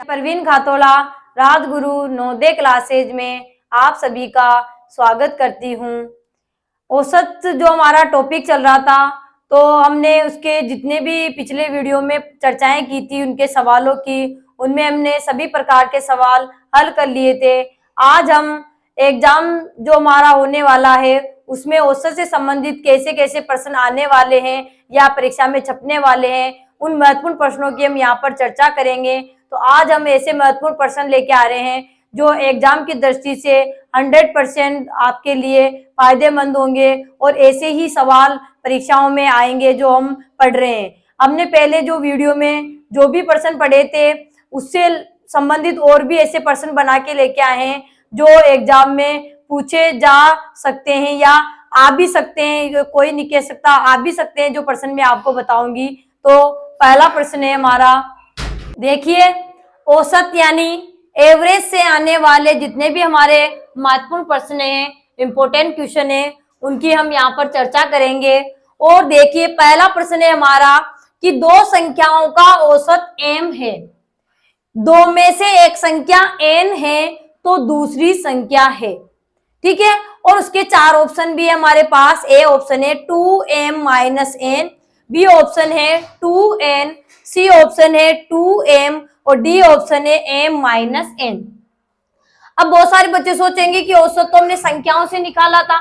Parveen खातोला Rajguru Navodaya classes में आप सभी का स्वागत करती हूँ। औसत जो हमारा टॉपिक चल रहा था, तो हमने उसके जितने भी पिछले वीडियो में चर्चाएं की थी उनके सवालों की, उनमें हमने सभी प्रकार के सवाल हल कर लिए थे। आज हम एग्जाम जो हमारा होने वाला है उसमें औसत से संबंधित कैसे कैसे प्रश्न आने वाले हैं या परीक्षा में छपने वाले हैं, उन महत्वपूर्ण प्रश्नों की हम यहाँ पर चर्चा करेंगे। तो आज हम ऐसे महत्वपूर्ण प्रश्न लेके आ रहे हैं जो एग्जाम की दृष्टि से 100% आपके लिए फायदेमंद होंगे और ऐसे ही सवाल परीक्षाओं में आएंगे जो हम पढ़ रहे हैं। हमने पहले जो वीडियो में जो भी प्रश्न पढ़े थे उससे संबंधित और भी ऐसे प्रश्न बना के लेके आए हैं जो एग्जाम में पूछे जा सकते हैं या आ भी सकते हैं, कोई नहीं कह सकता, आ भी सकते हैं, जो प्रश्न मैं आपको बताऊंगी। तो पहला प्रश्न है हमारा, देखिए, औसत यानी एवरेज से आने वाले जितने भी हमारे महत्वपूर्ण प्रश्न हैं, इंपॉर्टेंट क्वेश्चन है, उनकी हम यहाँ पर चर्चा करेंगे। और देखिए पहला प्रश्न है हमारा कि दो संख्याओं का औसत m है, दो में से एक संख्या n है तो दूसरी संख्या है, ठीक है। और उसके चार ऑप्शन भी है हमारे पास। ए ऑप्शन है 2m minus n, B option है 2n, सी ऑप्शन है 2m और डी ऑप्शन है m माइनस n। अब बहुत सारे बच्चे सोचेंगे कि औसत तो हमने संख्याओं से निकाला था,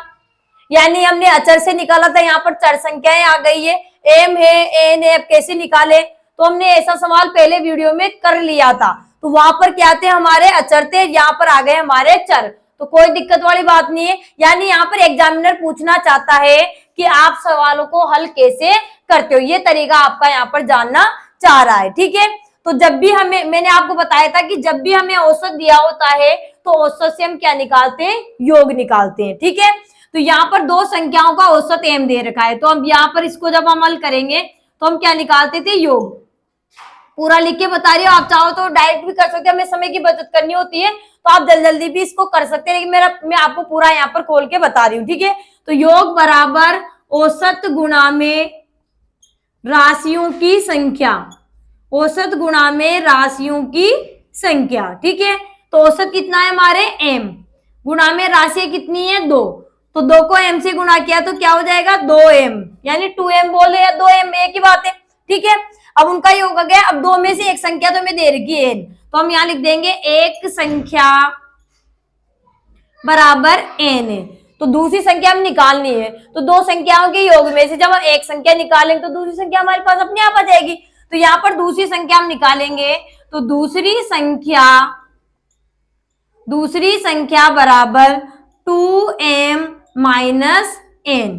यानी हमने अचर से निकाला था, यहाँ पर चर संख्याएं आ गई है, m है, n है, अब कैसे निकाले? तो हमने ऐसा सवाल पहले वीडियो में कर लिया था। तो वहां पर क्या थे, हमारे अचर थे, यहाँ पर आ गए हमारे चर, तो कोई दिक्कत वाली बात नहीं है। यानी यहाँ पर एग्जामिनर पूछना चाहता है कि आप सवालों को हल कैसे करते हो, ये तरीका आपका यहाँ पर जानना चाह रहा है, ठीक है। तो जब भी मैंने आपको बताया था कि जब भी हमें औसत दिया होता है तो औसत से हम क्या निकालते हैं, योग निकालते हैं, ठीक है। तो यहाँ पर दो संख्याओं का औसत m दे रखा है, तो अब यहाँ पर इसको जब हम हल करेंगे तो हम क्या निकालते थे, योग। पूरा लिख के बता रही हूँ, आप चाहो तो डायरेक्ट भी कर सकते हैं, हमें समय की बचत करनी होती है तो आप जल्दी जल्दी भी इसको कर सकते हैं, लेकिन मैं आपको पूरा यहाँ पर खोल के बता रही हूँ, ठीक है। तो योग बराबर औसत गुणा में राशियों की संख्या, औसत गुणा में राशियों की संख्या, ठीक है। तो औसत कितना है हमारे m, गुणा में राशि कितनी है 2, तो 2 को m से गुणा किया तो क्या हो जाएगा 2m, यानी 2m बोले या 2m एक ही बात है, ठीक है। अब उनका योग हो गया। अब 2 में से एक संख्या तो हमें दे रखी है n, तो हम यहाँ लिख देंगे एक संख्या बराबर n है, तो दूसरी संख्या हम निकालनी है। तो दो संख्याओं के योग में से जब हम एक संख्या निकालेंगे तो दूसरी संख्या हमारे पास अपने आप आ जाएगी। तो यहाँ पर दूसरी संख्या हम निकालेंगे, तो दूसरी संख्या बराबर 2m minus n,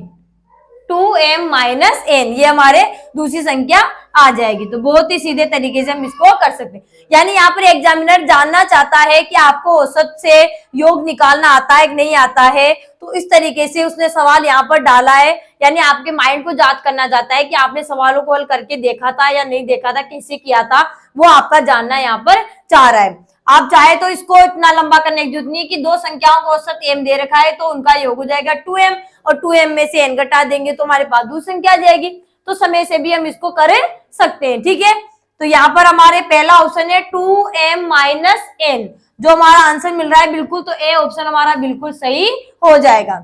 2m minus n, ये हमारे दूसरी संख्या आ जाएगी। तो बहुत ही सीधे तरीके से हम इसको कर सकते हैं। यानी यहाँ पर एग्जामिनर जानना चाहता है कि आपको औसत से योग निकालना आता है कि नहीं आता है, तो इस तरीके से उसने सवाल यहाँ पर डाला है। यानी आपके माइंड को जांच करना चाहता है कि आपने सवालों को हल करके देखा था या नहीं देखा था, कैसे किया था, वो आपका जानना यहाँ पर चाह रहा है। आप चाहे तो इसको इतना लंबा करने की जरूरत नहीं है कि दो संख्याओं को औसत m दे रखा है तो उनका योग हो जाएगा 2m, और 2m में से n घटा देंगे तो हमारे पास दूसरी संख्या आ जाएगी। तो समय से भी हम इसको कर सकते हैं, ठीक है। तो यहाँ पर हमारे पहला ऑप्शन है 2m माइनस n, जो हमारा आंसर मिल रहा है बिल्कुल, तो ए ऑप्शन हमारा बिल्कुल सही हो जाएगा।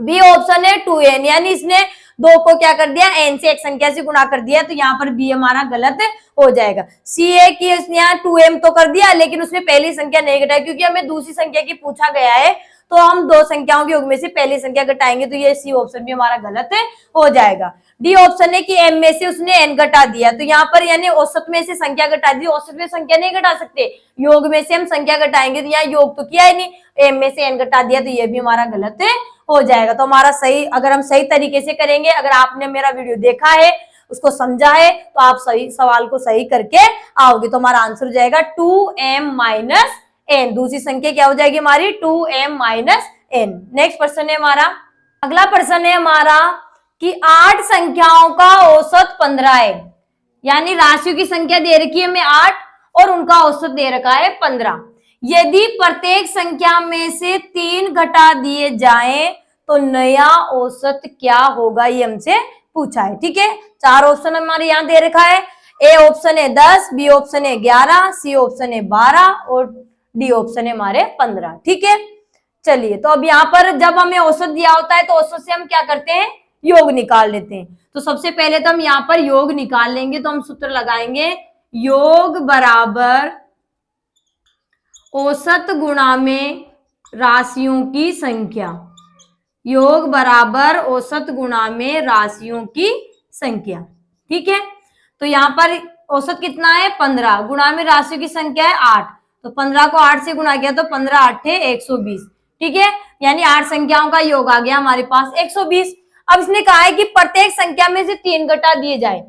बी ऑप्शन है 2n, यानी इसने 2 को क्या कर दिया, n से एक संख्या से गुणा कर दिया, तो यहाँ पर बी हमारा गलत हो जाएगा। सी है कि इसने यहाँ 2m तो कर दिया लेकिन उसमें पहली संख्या नहीं घटाई, क्योंकि हमें दूसरी संख्या की पूछा गया है, तो हम दो संख्याओं के योग में से पहली संख्या घटाएंगे, तो ये सी ऑप्शन भी हमारा गलत हो जाएगा। डी ऑप्शन है कि m में से उसने n घटा दिया, तो यहाँ पर यानी औसत में से संख्या घटा दी, औसत में संख्या नहीं घटा सकते, योग में से हम संख्या घटाएंगे, तो यहाँ योग तो किया ही नहीं, m में से n घटा दिया, तो ये भी हमारा गलत हो जाएगा। तो हमारा सही, अगर हम सही तरीके से करेंगे, अगर आपने मेरा वीडियो देखा है, उसको समझा है, तो आप सही सवाल को सही करके आओगे, तो हमारा आंसर हो जाएगा 2m माइनस n, दूसरी संख्या क्या हो जाएगी हमारी 2m माइनस n। नेक्स्ट प्रश्न है हमारा, अगला प्रश्न है हमारा कि 8 संख्याओं का औसत 15 है, यानी राशियों की संख्या दे रखी है हमें 8 और उनका औसत दे रखा है 15। यदि प्रत्येक संख्या में से 3 घटा दिए जाएं तो नया औसत क्या होगा, ये हमसे पूछा है, ठीक है। चार ऑप्शन हमारे यहाँ दे रखा है, ए ऑप्शन है 10, बी ऑप्शन है 11, सी ऑप्शन है 12 और डी ऑप्शन है हमारे 15। ठीक है, चलिए तो अब यहाँ पर जब हमें औसत दिया होता है तो औसत से हम क्या करते हैं, योग निकाल लेते हैं। तो सबसे पहले तो हम यहाँ पर योग निकाल लेंगे, तो हम सूत्र लगाएंगे योग बराबर औसत गुणा में राशियों की संख्या। योग बराबर औसत गुणा में राशियों की संख्या। ठीक है, तो यहाँ पर औसत कितना है 15, गुणा में राशियों की संख्या है 8, तो 15 को 8 से गुणा किया तो 15 8 120। ठीक है, यानी 8 संख्याओं का योग आ गया हमारे पास 120। अब इसने कहा है कि प्रत्येक संख्या में से 3 घटा दिए जाए,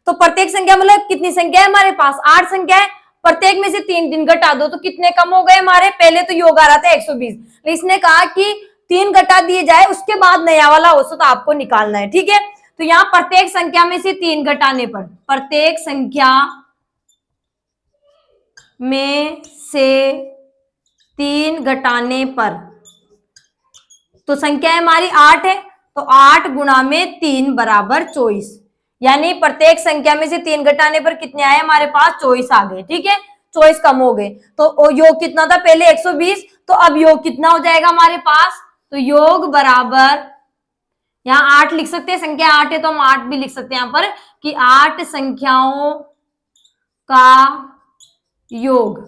तो प्रत्येक संख्या मतलब कितनी संख्या है हमारे पास, 8 संख्या है, प्रत्येक में से 3 घटा दो तो कितने कम हो गए हमारे, पहले तो योग आ रहा था 120, इसने कहा कि 3 घटा दिए जाए, उसके बाद नया वाला औसत आपको निकालना है। ठीक है, तो यहाँ प्रत्येक संख्या में से 3 घटाने पर, प्रत्येक संख्या में से 3 घटाने पर, तो संख्या है हमारी 8 है, तो 8 गुणा में 3 बराबर 24, यानी प्रत्येक संख्या में से 3 घटाने पर कितने आए हमारे पास, 24 आ गए। ठीक है, 24 कम हो गए, तो योग कितना था पहले 120, तो अब योग कितना हो जाएगा हमारे पास, तो योग बराबर, यहाँ 8 लिख सकते हैं, संख्या 8 है तो हम 8 भी लिख सकते हैं यहाँ पर कि 8 संख्याओं का योग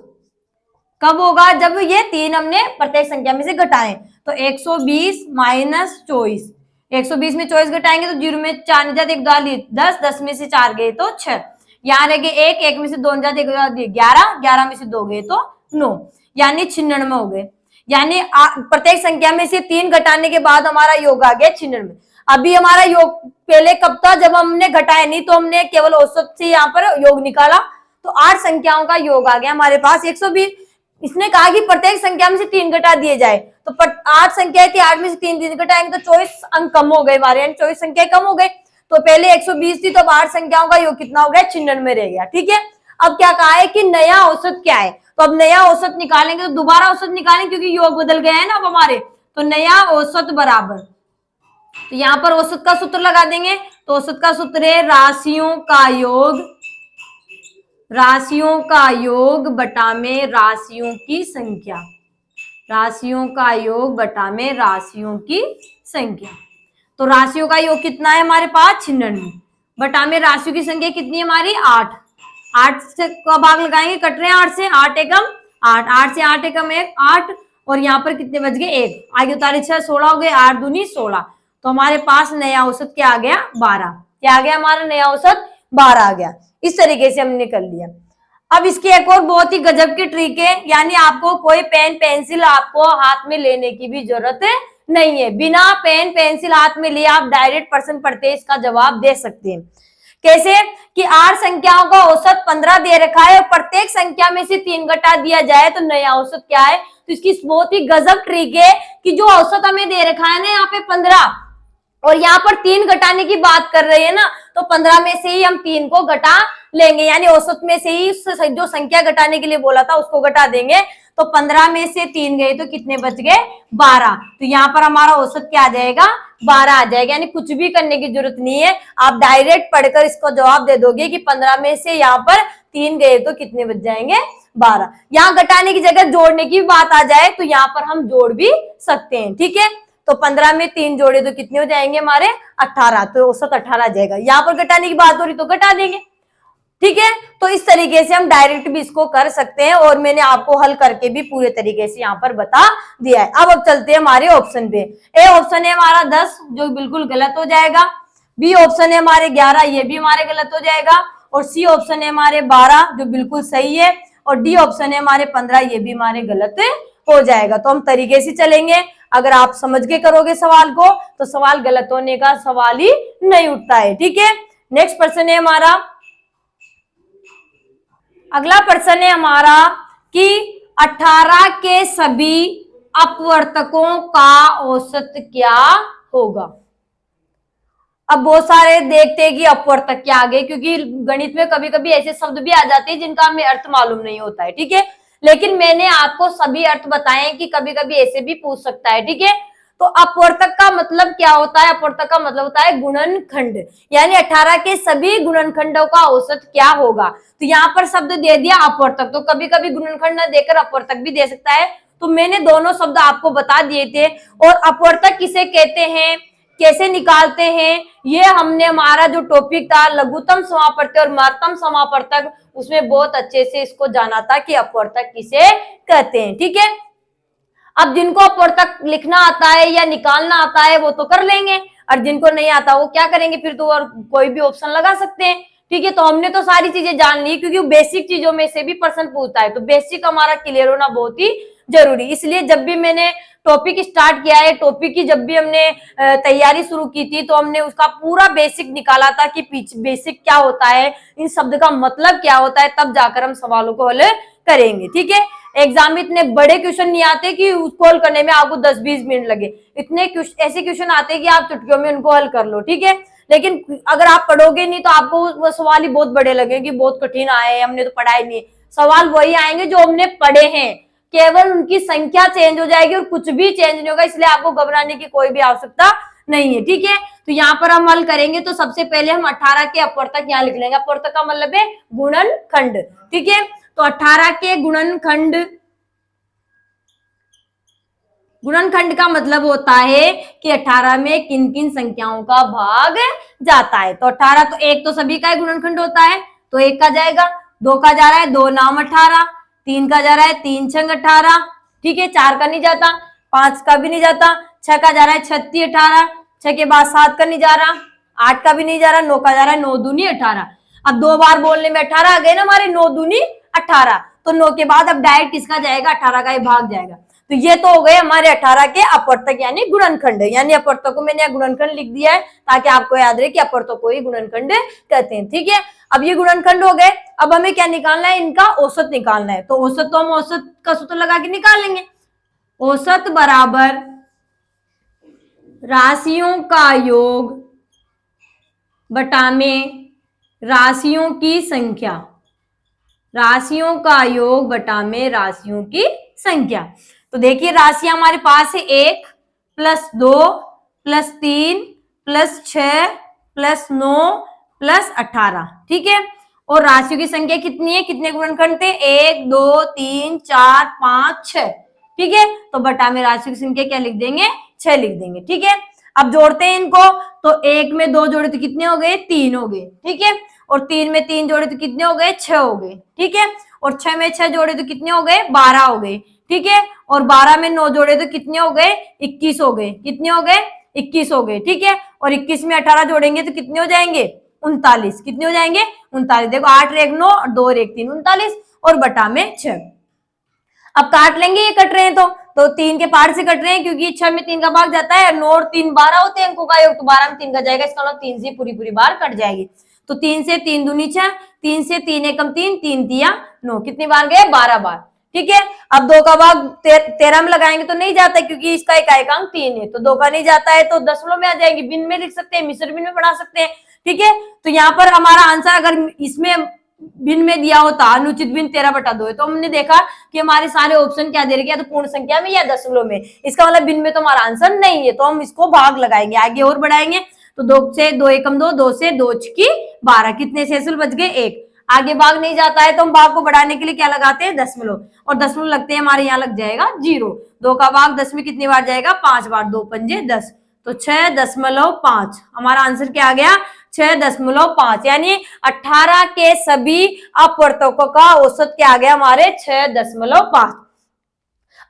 कब होगा, जब ये 3 हमने प्रत्येक संख्या में से घटाए, तो 120 माइनस 24, 120 में 24 घटाएंगे तो 0 में 4 जाते 1 10, 10 में से 4 गए तो 6, यहाँ रह गए 1, 1 में से 2 जाते 11, 11 में से 2 गए तो 9, यानी 96 हो गए। यानी प्रत्येक संख्या में से 3 घटाने के बाद हमारा योग आ गया 96। अभी हमारा योग पहले कब था, जब हमने घटाया नहीं, तो हमने केवल औसत से यहाँ पर योग निकाला, तो 8 संख्याओं का योग आ गया हमारे पास 120। इसने कहा कि प्रत्येक संख्या में से 3 घटा दिए जाए, तो 8 संख्या थी, 8 में से 3 घटाएंगे तो 24 अंक कम हो गए हमारे, यानी 24 संख्या कम हो गए। तो पहले 120 थी, तो अब 8 संख्याओं का योग कितना हो गया, 96 रह गया। ठीक है, अब क्या कहा है कि नया औसत क्या है, तो अब नया औसत निकालेंगे, तो दोबारा औसत निकालेंगे क्योंकि योग बदल गया है ना अब हमारे, तो नया औसत बराबर, तो यहाँ पर औसत का सूत्र लगा देंगे, तो औसत का सूत्र है राशियों का योग, राशियों का योग बटा में राशियों की संख्या, राशियों का योग बटा में राशियों की संख्या। तो राशियों का योग कितना है हमारे पास 96, बटा में राशियों की संख्या कितनी है हमारी 8, 8 से का भाग लगाएंगे, कट रहे हैं 8 से, 8 एकम 8, 8 से 8 एकम 1 8, और यहाँ पर कितने बच गए 1, आगे उतारे 6 16 हो गए, 8 दूनी 16, तो हमारे पास नया औसत क्या आ गया 12, क्या आ गया हमारा नया औसत 12 आ गया। इस तरीके से हमने कर लिया। अब इसकी एक और बहुत ही गजब की ट्रिक है, यानी आपको कोई पेन पेंसिल आपको हाथ में लेने की भी जरूरत नहीं है, बिना पेन पेंसिल हाथ में लिए आप डायरेक्ट प्रश्न पढ़ते इसका जवाब दे सकते हैं। कैसे कि 8 संख्याओं का औसत 15 दे रखा है और प्रत्येक संख्या में से 3 घटा दिया जाए तो नया औसत क्या है, तो इसकी बहुत ही गजब ट्रिक है कि जो औसत हमें दे रखा है ना यहाँ पे 15, और यहाँ पर 3 घटाने की बात कर रहे हैं ना, तो 15 में से ही हम 3 को घटा लेंगे, यानी औसत में से ही जो संख्या घटाने के लिए बोला था उसको घटा देंगे, तो 15 में से 3 गए तो कितने बच गए 12, तो यहाँ पर हमारा औसत क्या आ जाएगा 12 आ जाएगा, यानी कुछ भी करने की जरूरत नहीं है, आप डायरेक्ट पढ़कर इसको जवाब दे दोगे कि 15 में से यहाँ पर 3 गए तो कितने बच जाएंगे 12। यहाँ घटाने की जगह जोड़ने की बात आ जाए तो यहाँ पर हम जोड़ भी सकते हैं। ठीक है, तो 15 में 3 जोड़े तो कितने हो जाएंगे हमारे 18, तो औसत 18 आ जाएगा। यहाँ पर घटाने की बात हो रही तो घटा देंगे। ठीक है, तो इस तरीके से हम डायरेक्ट भी इसको कर सकते हैं, और मैंने आपको हल करके भी पूरे तरीके से यहाँ पर बता दिया है। अब चलते हैं हमारे ऑप्शन पे। ए ऑप्शन है हमारा 10 जो बिल्कुल गलत हो जाएगा, बी ऑप्शन है हमारे 11 ये भी हमारे गलत हो जाएगा, और सी ऑप्शन है हमारे 12 जो बिल्कुल सही है, और डी ऑप्शन है हमारे 15 ये भी हमारे गलत हो जाएगा। तो हम तरीके से चलेंगे, अगर आप समझ के करोगे सवाल को तो सवाल गलत होने का सवाल ही नहीं उठता है। ठीक है, नेक्स्ट प्रश्न है हमारा, अगला प्रश्न है हमारा कि 18 के सभी अपवर्तकों का औसत क्या होगा। अब बहुत सारे देखते हैं कि अपवर्तक क्या आ गए, क्योंकि गणित में कभी कभी ऐसे शब्द भी आ जाते हैं जिनका हमें अर्थ मालूम नहीं होता है। ठीक है, लेकिन मैंने आपको सभी अर्थ बताए कि कभी कभी ऐसे भी पूछ सकता है। ठीक है, तो अपवर्तक का मतलब क्या होता है? अपवर्तक का मतलब होता है गुणनखंड, यानी 18 के सभी गुणनखंडों का औसत क्या होगा। तो यहाँ पर शब्द दे दिया अपवर्तक, तो कभी कभी गुणनखंड न देकर अपवर्तक भी दे सकता है, तो मैंने दोनों शब्द आपको बता दिए थे। और अपवर्तक किसे कहते हैं, कैसे निकालते हैं, ये हमने हमारा जो टॉपिक था लघुत्तम समापवर्तक और महत्तम समापवर्तक, उसमें बहुत अच्छे से इसको जाना था कि अपवर्तक किसे कहते हैं। ठीक है, अब जिनको अपवर्तक लिखना आता है या निकालना आता है वो तो कर लेंगे, और जिनको नहीं आता वो क्या करेंगे, फिर तो और कोई भी ऑप्शन लगा सकते हैं। ठीक है, तो हमने तो सारी चीजें जान ली, क्योंकि बेसिक चीजों में से भी प्रश्न पूछता है, तो बेसिक हमारा क्लियर होना बहुत ही जरूरी। इसलिए जब भी मैंने टॉपिक स्टार्ट किया है, टॉपिक की जब भी हमने तैयारी शुरू की थी, तो हमने उसका पूरा बेसिक निकाला था कि बेसिक क्या होता है, इन शब्द का मतलब क्या होता है, तब जाकर हम सवालों को हल करेंगे। ठीक है, एग्जाम में इतने बड़े क्वेश्चन नहीं आते कि उसको हल करने में आपको 10-20 मिनट लगे, इतने ऐसे क्वेश्चन आते हैं कि आप चुटकियों में उनको हल कर लो। ठीक है, लेकिन अगर आप पढ़ोगे नहीं तो आपको वो सवाल ही बहुत बड़े लगेंगे, बहुत कठिन आए, हमने तो पढ़ा ही नहीं। सवाल वही आएंगे जो हमने पढ़े हैं, केवल उनकी संख्या चेंज हो जाएगी और कुछ भी चेंज नहीं होगा, इसलिए आपको घबराने की कोई भी आवश्यकता नहीं है। ठीक है, तो यहाँ पर हम हल करेंगे, तो सबसे पहले हम 18 के अपवर्तक यहाँ लिख लेंगे। अपवर्तक का मतलब है गुणनखंड। ठीक है, तो 18 के गुणनखंड, गुणनखंड का मतलब होता है कि 18 में किन किन संख्याओं का भाग जाता है। तो 18, तो एक तो सभी का गुणनखंड होता है, तो एक का जाएगा, दो का जा रहा है 2 नाम 18, तीन का जा रहा है 3 छंग 18, ठीक है, 4 का नहीं जाता, 5 का भी नहीं जाता, 6 का जा रहा है 36 18, 6 के बाद 7 का नहीं जा रहा, 8 का भी नहीं जा रहा, 9 का जा रहा है 9 दूनी 18। अब 2 बार बोलने में 18 आ गए ना हमारे, 9 दूनी 18, तो 9 के बाद अब डायरेक्ट किसका जाएगा, 18 का ही भाग जाएगा। तो ये तो हो गए हमारे 18 के अपवर्तक यानी गुणनखंड, यानी अपवर्तक को मैंने गुणनखंड लिख दिया है ताकि आपको याद रहे कि अपवर्तक को ही गुणनखंड कहते हैं। ठीक है, अब ये गुणनखंड हो गए, अब हमें क्या निकालना है, इनका औसत निकालना है। तो औसत तो हम औसत का सूत्र लगा के निकालेंगे, औसत बराबर राशियों का योग बटा में राशियों की संख्या, राशियों का योग बटा में राशियों की संख्या। तो देखिए राशियां हमारे पास है 1 + 2 + 3 + 6 + 9 + 18। ठीक है, और राशियों की संख्या कितनी है, कितने गुणनखंड थे, 1 2 3 4 5 6। ठीक है, तो बटा में राशियों की संख्या क्या लिख देंगे, 6 लिख देंगे। ठीक है, अब जोड़ते हैं इनको, तो 1 में 2 जोड़े तो कितने हो गए, 3 हो गए। ठीक है, और 3 में 3 जोड़े तो कितने हो गए, 6 हो गए। ठीक है, और 6 में 6 जोड़े तो कितने हो गए, 12 हो गए। ठीक है, और 12 में 9 जोड़े तो कितने हो गए, 21 हो गए। कितने हो गए, 21 हो गए। ठीक है, और 21 में 18 जोड़ेंगे तो कितने हो जाएंगे, 39। कितने हो जाएंगे, 39। देखो 8 और 1 9 और 2 और 1 3, 39, और बटा में 6। अब काट लेंगे, ये कट रहे हैं तो 3 के पार से कट रहे हैं, क्योंकि 6 में 3 का भाग जाता है, 9 और 3 12 होते हैं अंकों का योग, तो 12 में 3 का जाएगा, इसका मतलब 3 से पूरी बार कट जाएगी। तो 3 से 3 दूनी 6, 3 से 3 एकम 3, 3 तिया 9, कितनी बार गए, 12 बार। ठीक है, अब 2 का भाग 13 में लगाएंगे तो नहीं जाता है, क्योंकि इसका इकाइकांक 3 है, तो 2 का नहीं जाता है, तो दशमलव में आ जाएगी, भिन्न में लिख सकते हैं, मिश्र भिन्न में बना सकते हैं। ठीक है, तो यहाँ पर हमारा आंसर अगर इसमें भिन्न में दिया होता, अनुचित भिन्न 13/2 है, तो हमने देखा कि हमारे सारे ऑप्शन क्या दे रखे हैं, तो पूर्ण संख्या में या दशमलव में, इसका मतलब भिन्न में तो हमारा आंसर नहीं है, तो हम इसको भाग लगाएंगे, आगे और बढ़ाएंगे। तो 2 से 2 एकम 2, 2 से 2 छकी 12, कितने शेषुल बच गए, 1। आगे भाग नहीं जाता है तो हम भाग को बढ़ाने के लिए क्या लगाते हैं, दशमलव, और दशमलव लगते हैं हमारे यहाँ लग जाएगा 0। 2 का भाग 10 में कितनी बार जाएगा, 5 बार, 2 पंजे 10, तो 6.5। हमारा आंसर क्या आ गया, 6.5, यानी 18 के सभी अपवर्तकों का औसत क्या आ गया हमारे, 6.5।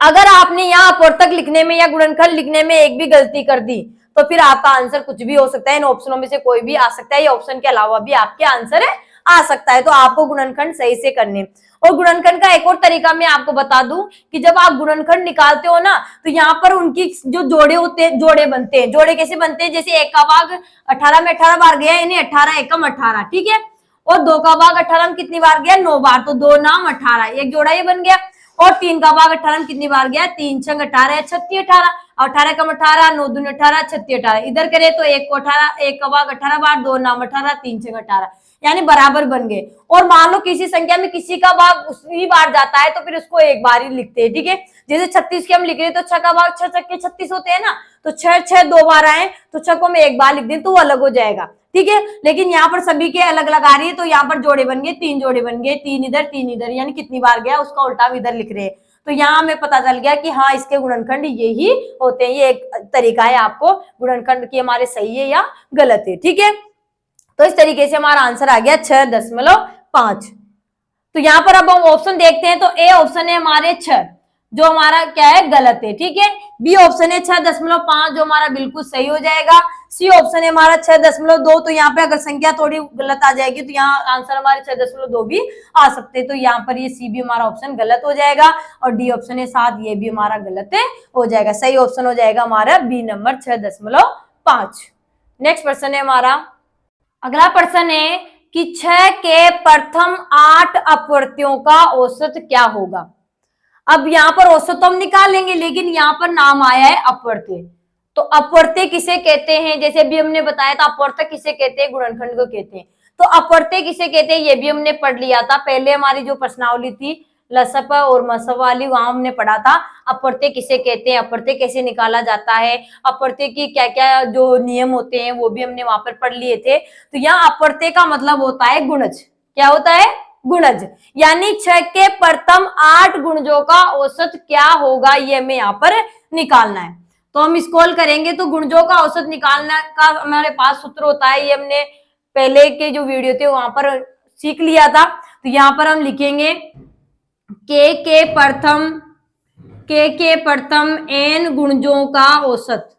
अगर आपने यहाँ अपवर्तक लिखने में या गुणनखंड लिखने में एक भी गलती कर दी तो फिर आपका आंसर कुछ भी हो सकता है, इन ऑप्शनों में से कोई भी आ सकता है, ये ऑप्शन के अलावा भी आपके आंसर आ सकता है, तो आपको गुणनखंड सही से करने। और गुणनखंड का एक और तरीका मैं आपको बता दूं कि जब आप गुणनखंड निकालते हो ना, तो यहाँ पर उनकी जो जोड़े होते हैं, जोड़े बनते हैं। जोड़े कैसे बनते हैं, जैसे 1 का भाग 18 में 18 बार गया, यानी 18 एकम 18। ठीक है, और 2 का भाग 18 में कितनी बार गया, 9 बार, तो 2 नाम 18, एक जोड़ा ये बन गया। और 3 का भाग 18 में कितनी बार गया, 3 छंग 18, 36 18। 18 कम 18, 9 दूनी 18, 36 18, इधर करे तो 1 को 18, 1 का भाग 18 बार, 2 नाम 18, 3 6 18, यानी बराबर बन गए। और मान लो किसी संख्या में किसी का भाग उसी बार जाता है तो फिर उसको एक बार ही लिखते हैं, ठीक है। जैसे 36 के हम लिख रहे हैं तो 6 का भाग 6 छक्के 36 होते हैं ना, तो 6 6 2 बार आए तो 6 को हम एक बार लिख दें तो वो अलग हो जाएगा, ठीक है। लेकिन यहाँ पर सभी के अलग अलग आ रही है तो यहाँ पर जोड़े बन गए, 3 जोड़े बन गए, 3 इधर, यानी कितनी बार गया उसका उल्टा हम इधर लिख रहे हैं। तो यहाँ हमें पता चल गया कि हाँ इसके गुणनखंड यही होते हैं। ये एक तरीका है आपको गुणनखंड की हमारे सही है या गलत है, ठीक है। तो इस तरीके से हमारा आंसर आ गया 6.5। तो यहाँ पर अब हम ऑप्शन देखते हैं तो ए ऑप्शन है हमारे 6, जो हमारा क्या है गलत है, ठीक है। बी ऑप्शन है 6.5 जो हमारा बिल्कुल सही हो जाएगा। सी ऑप्शन है हमारा 6.2, तो यहाँ पे अगर संख्या थोड़ी गलत आ जाएगी तो यहाँ आंसर हमारे 6.2 भी आ सकते हैं, तो यहाँ पर ये सी भी हमारा ऑप्शन गलत हो जाएगा। और डी ऑप्शन है 7, ये भी हमारा गलत है हो जाएगा। सही ऑप्शन हो जाएगा हमारा बी नंबर 6.5। नेक्स्ट प्रश्न है हमारा, अगला प्रश्न है कि 6 के प्रथम 8 अपवर्तियों का औसत क्या होगा। अब यहाँ पर औसत तो हम निकाल लेंगे, लेकिन यहाँ पर नाम आया है अपवर्त्य। तो अपवर्त्य किसे कहते हैं, जैसे अभी हमने बताया था अपवर्त्य किसे कहते हैं, गुणनखंड को कहते हैं। तो अपवर्त्य किसे कहते हैं ये भी हमने पढ़ लिया था पहले, हमारी जो प्रश्नावली थी लसप और मसप वाली, वहां हमने पढ़ा था अपवर्त्य किसे कहते हैं, अपवर्त्य कैसे निकाला जाता है, अपवर्त्य की क्या क्या जो नियम होते हैं वो भी हमने वहां पर पढ़ लिए थे। तो यहाँ अपवर्त्य का मतलब होता है गुणज। क्या होता है, गुणज, यानी 6 के प्रथम 8 गुणजों का औसत क्या होगा ये हमें यहाँ पर निकालना है। तो हम स्क्रॉल करेंगे तो गुणजों का औसत निकालना का हमारे पास सूत्र होता है, ये हमने पहले के जो वीडियो थे वहां पर सीख लिया था। तो यहाँ पर हम लिखेंगे के प्रथम n गुणजों का औसत।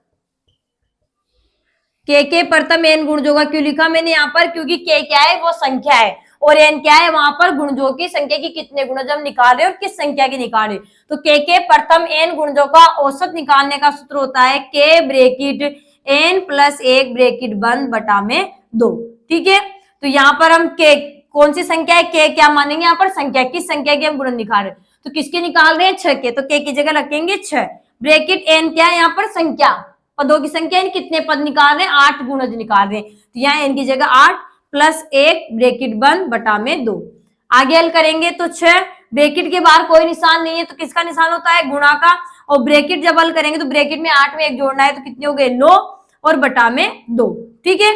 के प्रथम n गुणजों का क्यों लिखा मैंने यहाँ पर, क्योंकि के क्या है वो संख्या है और n क्या है वहां पर गुणजों की संख्या की कितने गुणज हम निकाल रहे हैं और किस संख्या की निकाल रहे हैं। तो के प्रथम n गुणजों का औसत निकालने का सूत्र होता है के ब्रैकेट n प्लस 1 ब्रैकेट बंद बटा में 2, ठीक है। तो यहाँ पर हम के कौन सी संख्या है, के क्या मानेंगे यहाँ पर संख्या, किस संख्या के हम गुणन निकाल रहे हैं, तो किसके निकाल रहे हैं 6 के, तो के की जगह रखेंगे 6। ब्रैकेट n क्या है यहाँ पर संख्या, पदों की संख्या, कितने पद निकाल रहे हैं 8 गुणज निकाल रहे हैं, तो यहाँ n की जगह 8 प्लस 1 ब्रैकेट बंद बटा में 2। आगे हल करेंगे तो 6, ब्रैकेट के बाहर कोई निशान नहीं है तो किसका निशान होता है गुणा का, और ब्रैकेट जब हल करेंगे तो ब्रैकेट में 8 में 1 जोड़ना है तो कितने हो गए 9 और बटा में 2, ठीक है।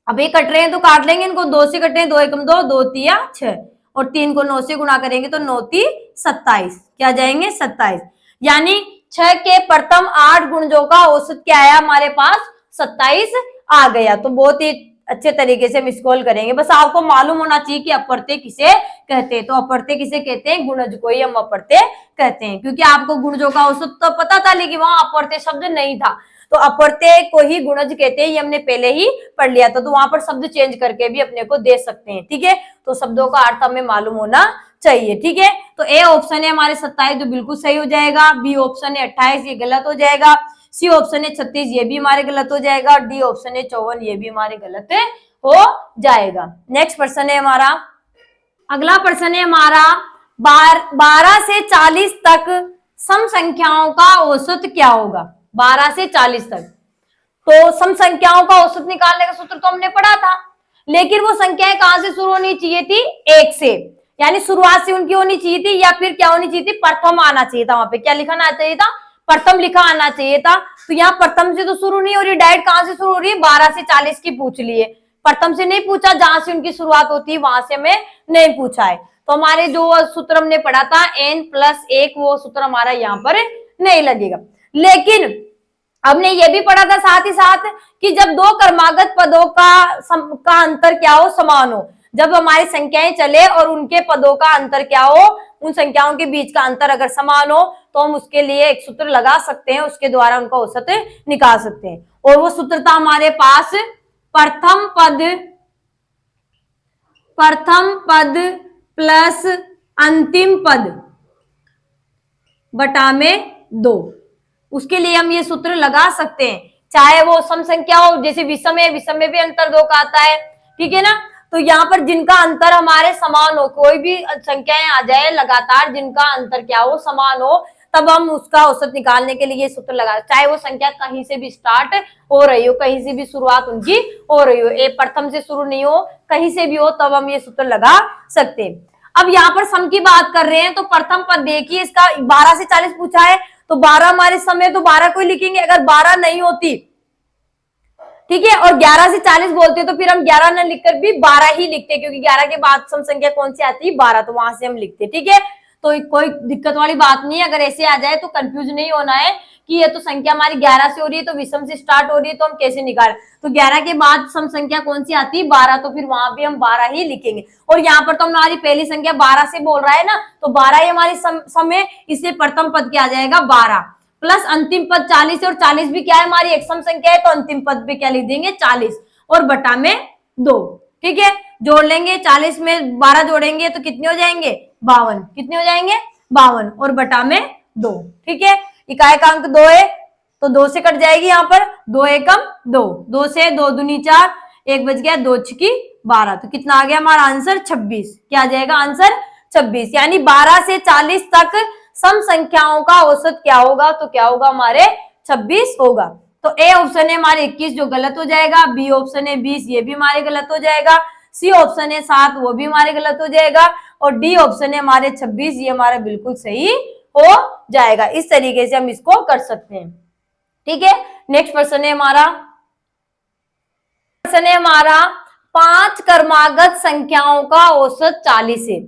अब ये कट रहे हैं तो काट लेंगे इनको, 2 से कट रहे हैं, 2 एकम 2, 2 तिया 6 और 3 को 9 से गुणा करेंगे तो 9 ती 27, क्या जाएंगे 27, यानी 6 के प्रथम 8 गुणजों का औसत क्या आया हमारे पास 27 आ गया। तो बहुत ही अच्छे तरीके से हम स्क्रॉल करेंगे, बस आपको मालूम होना चाहिए कि अपवर्त्य किसे कहते हैं। तो अपवर्त्य किसे कहते हैं, गुणज को ही हम अपवर्त्य कहते हैं, क्योंकि आपको गुणजों का औसत तो पता था लेकिन वहां अपवर्त्य शब्द नहीं था, तो अपवर्त्य को ही गुणज कहते हैं, ये हमने पहले ही पढ़ लिया था। तो वहां पर शब्द चेंज करके भी अपने को दे सकते हैं, ठीक है। तो शब्दों का अर्थ हमें मालूम होना चाहिए, ठीक है। तो ए ऑप्शन है हमारे 27 जो बिल्कुल सही हो जाएगा, बी ऑप्शन है 28 ये गलत हो जाएगा, सी ऑप्शन है 36 ये भी हमारे गलत हो जाएगा और डी ऑप्शन है 54 ये भी हमारे गलत हो जाएगा। नेक्स्ट प्रश्न है हमारा, अगला प्रश्न है हमारा 12 से 40 तक सम संख्याओं का औसत क्या होगा। 12 से 40 तक, तो सम संख्याओं का औसत निकालने का सूत्र तो हमने पढ़ा था, लेकिन वो संख्याएं कहां से शुरू होनी चाहिए थी 1 से, यानी शुरुआत से उनकी होनी चाहिए थी, या फिर क्या होनी चाहिए थी प्रथम आना चाहिए था, वहां पे क्या लिखा आना चाहिए था प्रथम लिखा आना चाहिए था। तो यहाँ प्रथम से तो शुरू नहीं हो रही, डायरेक्ट कहां से शुरू हो रही है 12 से 40 की पूछ लिए, प्रथम से नहीं पूछा, जहां से उनकी शुरुआत होती है वहां से हमें नहीं पूछा है। तो हमारे जो सूत्र हमने पढ़ा था n प्लस 1 वो सूत्र हमारा यहाँ पर नहीं लगेगा। लेकिन हमने ये भी पढ़ा था साथ ही साथ कि जब दो क्रमागत पदों का अंतर क्या हो समान हो, जब हमारी संख्याएं चले और उनके पदों का अंतर क्या हो, उन संख्याओं के बीच का अंतर अगर समान हो तो हम उसके लिए एक सूत्र लगा सकते हैं, उसके द्वारा उनका औसत निकाल सकते हैं। और वो सूत्र था हमारे पास प्रथम पद प्लस अंतिम पद बटा में 2। उसके लिए हम ये सूत्र लगा सकते हैं, चाहे वो सम संख्या हो, जैसे विषम है, विषम में भी अंतर 2 का आता है, ठीक है ना। तो यहाँ पर जिनका अंतर हमारे समान हो, कोई भी संख्याएं आ जाए लगातार जिनका अंतर क्या हो समान हो, तब हम उसका औसत निकालने के लिए ये सूत्र लगा, चाहे वो संख्या कहीं से भी स्टार्ट हो रही हो, कहीं से भी शुरुआत उनकी हो रही हो, ए प्रथम से शुरू नहीं हो, कहीं से भी हो, तब हम ये सूत्र लगा सकते हैं। अब यहाँ पर सम की बात कर रहे हैं तो प्रथम पद देखिए, इसका 12 से 40 पूछा है तो 12 हमारे सम है तो 12 को ही लिखेंगे। अगर 12 नहीं होती, ठीक है, और 11 से 40 बोलते हैं तो फिर हम 11 न लिखकर भी 12 ही लिखते हैं, क्योंकि 11 के बाद सम संख्या कौन सी आती है, 12, तो वहां से हम लिखते हैं। ठीक है, तो कोई दिक्कत वाली बात नहीं है। अगर ऐसे आ जाए तो कंफ्यूज नहीं होना है कि ये तो संख्या हमारी 11 से हो रही है तो विषम से स्टार्ट हो रही है तो हम कैसे निकालें। तो 11 के बाद सम संख्या कौन सी आती है, 12, तो फिर वहां भी हम 12 ही लिखेंगे। और यहाँ पर तो हमारी पहली संख्या 12 से बोल रहा है ना, तो 12 ही हमारी सम है, इसलिए प्रथम पद क्या आ जाएगा 12 प्लस अंतिम पद 40 है, और 40 भी क्या है हमारी एक सम संख्या है, तो अंतिम पद पे क्या लिख देंगे 40 और बटा में 2। ठीक है, जोड़ लेंगे, 40 में 12 जोड़ेंगे तो कितने हो जाएंगे 52, कितने हो जाएंगे 52 और बटा में 2। ठीक है, इकाई का अंक 2 है तो 2 से कट जाएगी, यहाँ पर 2 एकम 2, 2 से 2 दूनी 4, 1 बच गया, 2 छकी 12, तो कितना आ गया हमारा आंसर 26। क्या आ जाएगा आंसर 26, यानी 12 से 40 तक सम संख्याओं का औसत क्या होगा, तो क्या होगा हमारे 26 होगा। तो ए ऑप्शन है हमारे 21 जो गलत हो जाएगा, बी ऑप्शन है 20 ये भी हमारे गलत हो जाएगा, सी ऑप्शन है 7 वो भी हमारे गलत हो जाएगा, और डी ऑप्शन है हमारे 26 ये हमारा बिल्कुल सही हो जाएगा। इस तरीके से हम इसको कर सकते हैं। ठीक है, नेक्स्ट क्वेश्चन है हमारा, क्वेश्चन है हमारा 5 क्रमागत संख्याओं का औसत 40 है।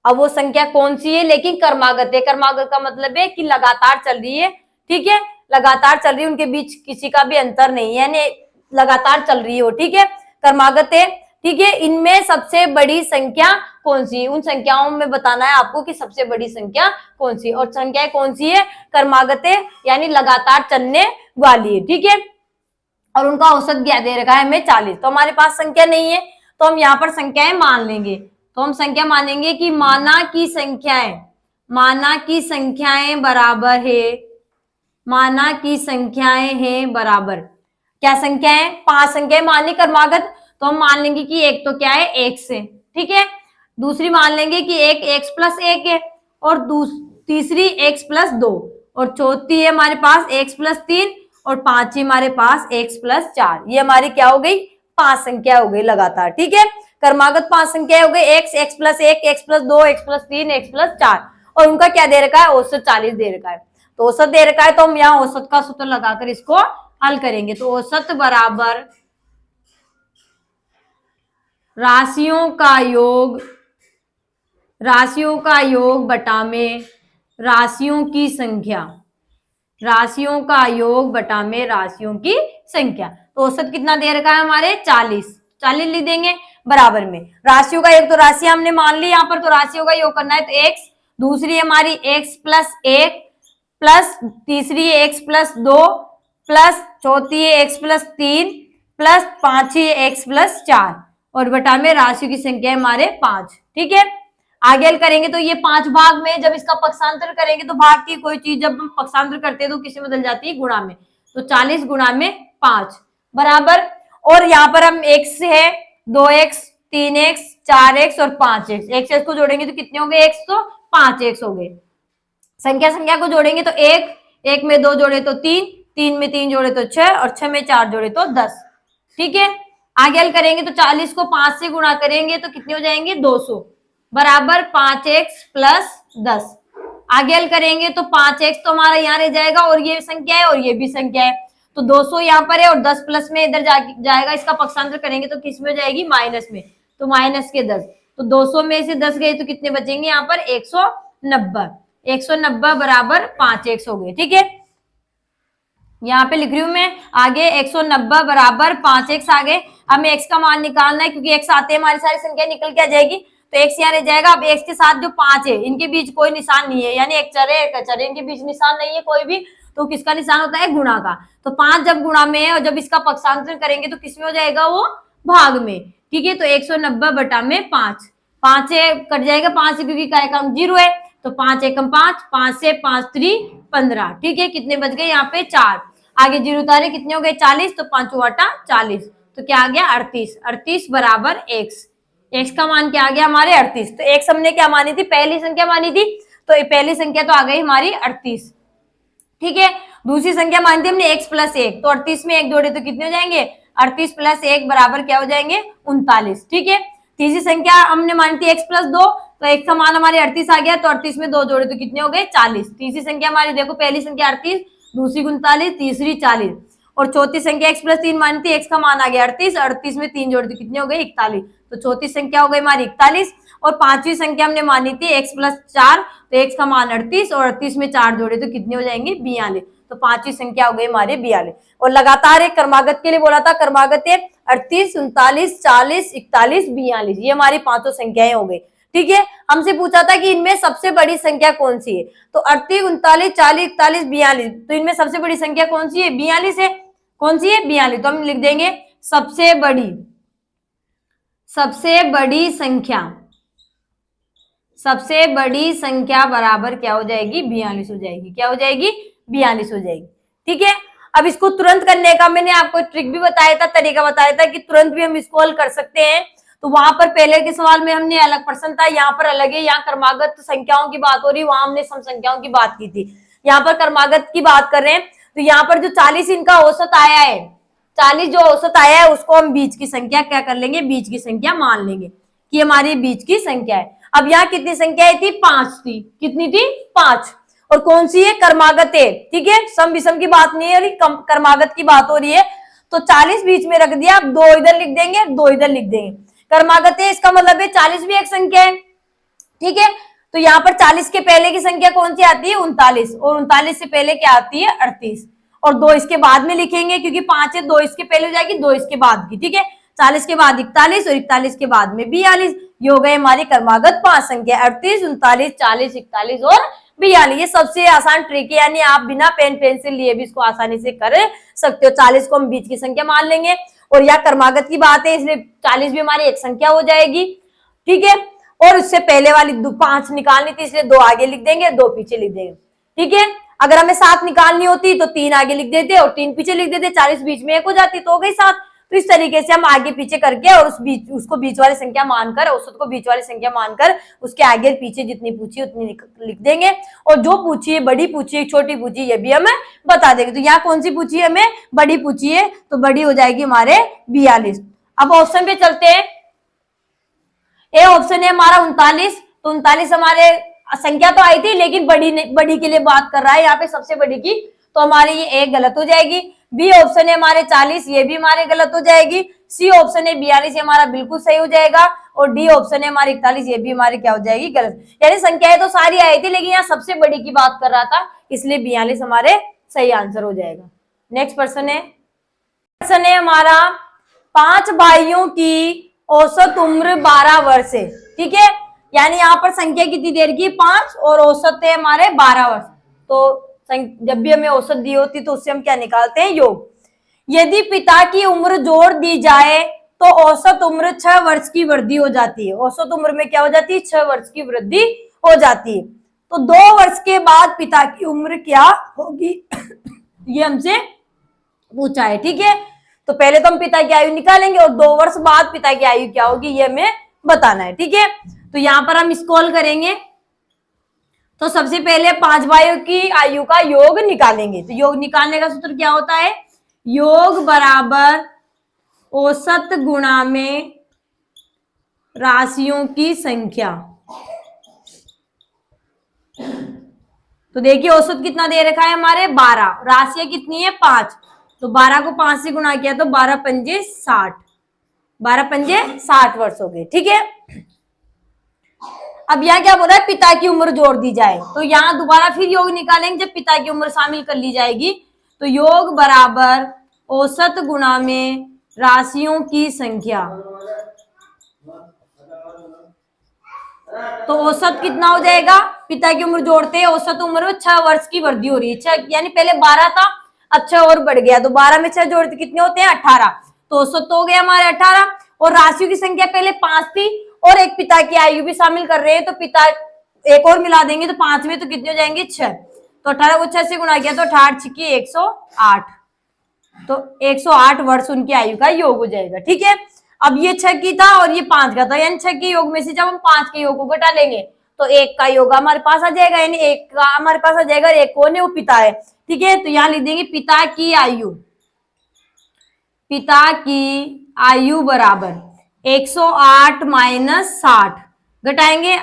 अब वो संख्या कौन सी है, लेकिन क्रमागत है। क्रमागत का मतलब है कि लगातार चल रही है। ठीक है, लगातार चल रही है, उनके बीच किसी का भी अंतर नहीं है, यानी लगातार चल रही हो। ठीक है, क्रमागत है। ठीक है, इनमें सबसे बड़ी संख्या कौन सी है, उन संख्याओं में बताना है आपको कि सबसे बड़ी संख्या कौन सी, और संख्या कौन सी है, क्रमागत है, यानी लगातार चलने वाली है। ठीक है, और उनका औसत क्या दे रखा है हमें 40, तो हमारे पास संख्या नहीं है तो हम यहाँ पर संख्याएं मान लेंगे। तो हम संख्या मानेंगे कि माना की संख्याएं बराबर है, माना की संख्याएं हैं बराबर, क्या संख्या है 5 संख्याएं मानी क्रमागत, तो हम मान लेंगे कि एक तो क्या है x है। ठीक है, दूसरी मान लेंगे कि एक x प्लस 1 है, और तीसरी x प्लस 2, और चौथी है हमारे पास x प्लस 3, और पांचवी हमारे पास x प्लस 4। ये हमारी क्या हो गई 5 संख्या हो गई लगातार। ठीक है, क्रमागत 5 संख्या हो गई, x plus 1, x plus 2, x plus 3, x plus 4, और उनका क्या दे रखा है औसत 40 दे रखा है। तो औसत दे रखा है तो हम यहाँ औसत का सूत्र लगाकर इसको हल करेंगे। तो औसत बराबर राशियों का योग बटा में राशियों की संख्या, राशियों का योग बटा में राशियों की संख्या। तो औसत कितना दे रखा है हमारे 40 लिख देंगे बराबर में राशियों का योग, तो राशियां हमने मान ली यहाँ पर, तो राशियों का योग करना है तो x, दूसरी हमारी x प्लस 1 प्लस तीसरी है x प्लस 2 प्लस चौथी है x प्लस 3 प्लस पांचवी है x प्लस 4, और बटा में राशि की संख्या है हमारे 5। ठीक है, आगे हल करेंगे तो ये 5 भाग में, जब इसका पक्षांतर करेंगे तो भाग की कोई चीज जब हम पक्षांतर करते हैं तो किसी में बदल जाती है गुणा में, तो 40 गुणा में 5 बराबर, और यहाँ पर हम x है 2x 3x 4x और 5x, x को जोड़ेंगे तो कितने हो गए x, तो 5x हो गए। संख्या को जोड़ेंगे तो 1 में 2 जोड़े तो 3, 3 में 3 जोड़े तो 6, और 6 में 4 जोड़े तो 10। ठीक है, आगे हल करेंगे तो 40 को 5 से गुणा करेंगे तो कितने हो जाएंगे 200 बराबर 5x प्लस 10। आगे हल करेंगे तो 5x तो हमारा यहाँ रह जाएगा, और ये संख्या है और ये भी संख्या है, तो 200 यहाँ पर है, और 10 प्लस में इधर जाएगा, इसका पक्षांतर करेंगे तो किस में हो जाएगी माइनस में, तो माइनस के 10, तो 200 में से 10 गए तो कितने बचेंगे यहाँ पर 190 बराबर 5x हो गए। ठीक है, यहाँ पे लिख रही हूं मैं आगे 190 बराबर 5x आ गए। हमें x का मान निकालना है, क्योंकि x आते हैं हमारी सारी संख्या निकल के आ जाएगी, तो x यहाँ रह जाएगा। अब x के साथ जो 5 है इनके बीच कोई निशान नहीं है, यानी एक चर है एक अचर है, इनके बीच निशान नहीं है कोई भी, तो किसका निशान होता है गुणा का, तो 5 जब गुणा में है और जब इसका पक्षांतर करेंगे तो किसमें हो जाएगा वो भाग में। ठीक है, तो 190 बटा में 5 से कट जाएगा 5 से, क्योंकि काय का अंक 0 है, तो 5 एकम 5 से 5 3 15। ठीक है, कितने बच गए यहाँ पे 4, आगे 0 उतारे कितने हो गए 40, तो 5 आटा 40, तो क्या आ गया 38 बराबर x का मान क्या आ गया हमारे 38। तो x हमने क्या मानी थी, पहली संख्या मानी थी, तो ये पहली संख्या तो आ गई हमारी 38। ठीक है, दूसरी संख्या मानते हमने x प्लस 1, तो 38 में 1 जोड़े तो कितने हो जाएंगे, 38 प्लस 1 बराबर क्या हो जाएंगे, 39। ठीक है, तीसरी संख्या हमने मानती x प्लस 2, तो x का मान हमारे 38 आ गया, तो 38 में 2 जोड़े तो कितने हो गए, 40। तीसरी संख्या हमारी देखो, पहली संख्या 38, दूसरी 39, तीसरी 40, और चौथी संख्या x प्लस 3 मानती, x का मान आ गया 38, 38 में 3 जोड़े तो कितने हो गए, 41। तो चौथी संख्या हो गई हमारी 41। और पांचवी संख्या हमने मानी थी x प्लस 4, तो x का मान 38, और 38 में 4 जोड़े तो कितने हो जाएंगे, 42। तो पांचवी संख्या हो गई हमारी 42। और लगातार एक क्रमागत के लिए बोला था, क्रमागत है 38, 39, 40, 41, 42, ये हमारी पांचों संख्याएं हो गई। ठीक है, हमसे पूछा था कि इनमें सबसे बड़ी संख्या कौन सी है, तो 38, 39, 40, 41, 42, तो इनमें सबसे बड़ी संख्या कौन सी है, 42 है। कौन सी है, 42। तो हम लिख देंगे सबसे बड़ी संख्या बराबर क्या हो जाएगी, 42 हो जाएगी। क्या हो जाएगी, 42 हो जाएगी। ठीक है, अब इसको तुरंत करने का मैंने आपको ट्रिक भी बताया था, तरीका बताया था कि तुरंत भी हम इसको हल कर सकते हैं। तो वहां पर पहले के सवाल में हमने अलग प्रश्न था, यहाँ पर अलग है, यहाँ क्रमागत संख्याओं की बात हो रही, वहां हमने सम संख्याओं की बात की थी। यहाँ पर क्रमागत की बात कर रहे हैं, तो यहाँ पर जो 40 इनका औसत आया है, 40 जो औसत आया है उसको हम बीच की संख्या क्या कर लेंगे, बीच की संख्या मान लेंगे कि हमारी बीच की संख्या है। अब यहाँ कितनी संख्याएं थी, 5 थी। कितनी थी, 5। और कौन सी है, क्रमागत है। ठीक है, सम विषम की बात नहीं है, क्रमागत की बात हो रही है। तो 40 बीच में रख दिया, आप 2 इधर लिख देंगे, 2 इधर लिख देंगे। क्रमागत है, इसका मतलब है 40 भी एक संख्या है। ठीक है, तो यहाँ पर 40 के पहले की संख्या कौन सी आती है, 39, और 39 से पहले क्या आती है, 38, और 2 इसके बाद में लिखेंगे क्योंकि 5 है, 2 इसके पहले हो जाएगी, 2 इसके बाद की। ठीक है, 40 के बाद 41, और 41 के बाद में 42, ये हो गए हमारी क्रमागत 5 संख्या, 38, 39, 40, 41 और 42। ये सबसे आसान ट्रिक है, यानी आप बिना पेन पेंसिल लिए भी इसको आसानी से कर सकते हो। 40 को हम बीच की संख्या मान लेंगे, और यह क्रमागत की बात है, इसलिए 40 भी हमारी एक संख्या हो जाएगी। ठीक है, और उससे पहले वाली 5 निकालनी थी, इसलिए 2 आगे लिख देंगे, 2 पीछे लिख देंगे। ठीक है, अगर हमें 7 निकालनी होती तो 3 आगे लिख देते और 3 पीछे लिख देते, 40 बीच में 1 हो जाती तो हो गई 7। तो इस तरीके से हम आगे पीछे करके और उसको बीच वाली संख्या मानकर, औसत को बीच वाली संख्या मानकर उसके आगे पीछे जितनी पूछी उतनी लिख देंगे, और जो पूछी है, बड़ी पूछी है, छोटी पूछी है, ये भी हमें बता देंगे। तो यहाँ कौन सी पूछी है, हमें बड़ी पूछी है, तो बड़ी हो जाएगी हमारे 42। अब ऑप्शन पे चलते हैं। ए ऑप्शन है हमारा 39, तो 39 हमारे संख्या तो आई थी, लेकिन बड़ी के लिए बात कर रहा है यहाँ पे, सबसे बड़ी की, तो हमारी ये एक गलत हो जाएगी। बी ऑप्शन है हमारे 40, ये भी हमारे गलत हो जाएगी। सी ऑप्शन है 42, ये हमारा बिल्कुल सही हो जाएगा, और डी ऑप्शन है हमारी 41, ये भी हमारी क्या हो जाएगी, गलत। यानी संख्याएं तो सारी आई थी, लेकिन यहाँ सबसे बड़ी की बात कर रहा था, इसलिए 42 हमारे सही आंसर हो जाएगा। नेक्स्ट प्रश्न है हमारा, 5 भाइयों की औसत उम्र 12 वर्ष है। ठीक है, यानी यहाँ पर संख्या कितनी देर की, 5, और औसत है हमारे 12 वर्ष। तो जब भी हमें औसत दी होती तो उससे हम क्या निकालते हैं, योग। यदि पिता की उम्र जोड़ दी जाए तो औसत उम्र 6 वर्ष की वृद्धि हो जाती है। औसत उम्र में क्या हो जाती है, 6 वर्ष की वृद्धि हो जाती है। तो 2 वर्ष के बाद पिता की उम्र क्या होगी ये हमसे पूछा है। ठीक है, तो पहले तो हम पिता की आयु निकालेंगे, और 2 वर्ष बाद पिता की आयु क्या होगी ये हमें बताना है। ठीक है, तो यहाँ पर हम इसको हल करेंगे। तो सबसे पहले 5 भाइयों की आयु का योग निकालेंगे। तो योग निकालने का सूत्र क्या होता है, योग बराबर औसत गुणा में राशियों की संख्या। तो देखिए औसत कितना दे रखा है हमारे, 12, राशियां कितनी है, 5, तो 12 को 5 से गुणा किया तो 12 पंजे 60, 12 पंजे 60 वर्ष हो गए। ठीक है, अब यहाँ क्या बोल रहा है, पिता की उम्र जोड़ दी जाए, तो यहाँ दोबारा फिर योग निकालेंगे जब पिता की उम्र शामिल कर ली जाएगी। तो योग बराबर औसत गुणा में राशियों की संख्या। तो औसत कितना हो जाएगा, पिता की उम्र जोड़ते हैं, औसत उम्र में 6 वर्ष की वृद्धि हो रही है। 6 यानी पहले 12 था, अब 6 और बढ़ गया, तो 12 में 6 जोड़ते कितने होते हैं, 18, तो औसत तो हो गया हमारे 18। और राशियों की संख्या पहले 5 थी, और एक पिता की आयु भी शामिल कर रहे हैं, तो पिता एक और मिला देंगे तो 5 में तो कितने हो जाएंगे, 6, तो 18 को 6 से गुणा किया तो 18 छिकी 108, तो 108 वर्ष उनकी आयु का योग हो जाएगा। ठीक है, अब ये 6 की था और ये 5 का था, यानी 6 के योग में से जब हम 5 के योग को घटा लेंगे तो एक का योग हमारे पास आ जाएगा, यानी एक का हमारे पास आ जाएगा। एक कौन है? वो पिता है। ठीक है, तो यहाँ लिख देंगे पिता की आयु, पिता की आयु बराबर 108 माइनस 60, घटाएंगे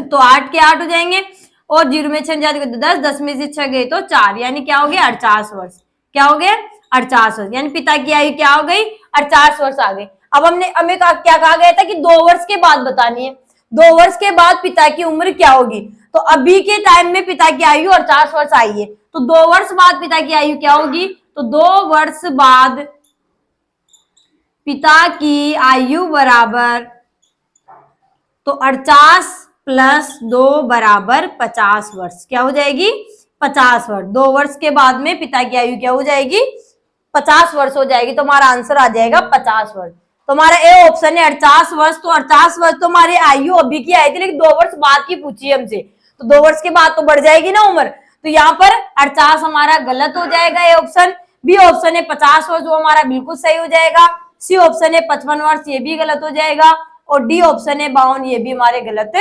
तो 8 के 8 हो जाएंगे और 0 में 6 जाते 10, 10 में से 6 गए तो 4, यानी क्या हो गया? 48 वर्ष। क्या हो गया? 48 वर्ष, यानी पिता की आयु क्या हो गई? 48 वर्ष आ गई। अब हमें क्या कहा गया था कि 2 वर्ष के बाद बतानी है, 2 वर्ष के बाद पिता की उम्र क्या होगी। तो अभी के टाइम में पिता की आयु 48 वर्ष आई है, तो 2 वर्ष बाद पिता की आयु क्या होगी? तो 2 वर्ष बाद पिता की आयु बराबर, तो 48 प्लस 2 बराबर 50 वर्ष। क्या हो जाएगी? 50 वर्ष। 2 वर्ष के बाद में पिता की आयु क्या हो जाएगी? 50 वर्ष हो जाएगी। तो हमारा आंसर आ जाएगा 50 वर्ष। तो हमारा ए ऑप्शन है 48 वर्ष। तो 48 वर्ष तो हमारी आयु अभी की आई थी, लेकिन 2 वर्ष बाद की पूछी हमसे, तो 2 वर्ष के बाद तो बढ़ जाएगी ना उम्र। तो यहाँ पर 48 हमारा गलत हो जाएगा, ए ऑप्शन। बी ऑप्शन है 50 वर्ष, वो हमारा बिल्कुल सही हो जाएगा। सी ऑप्शन है 55 वर्ष, ये भी गलत हो जाएगा। और डी ऑप्शन है 52, ये भी हमारे गलत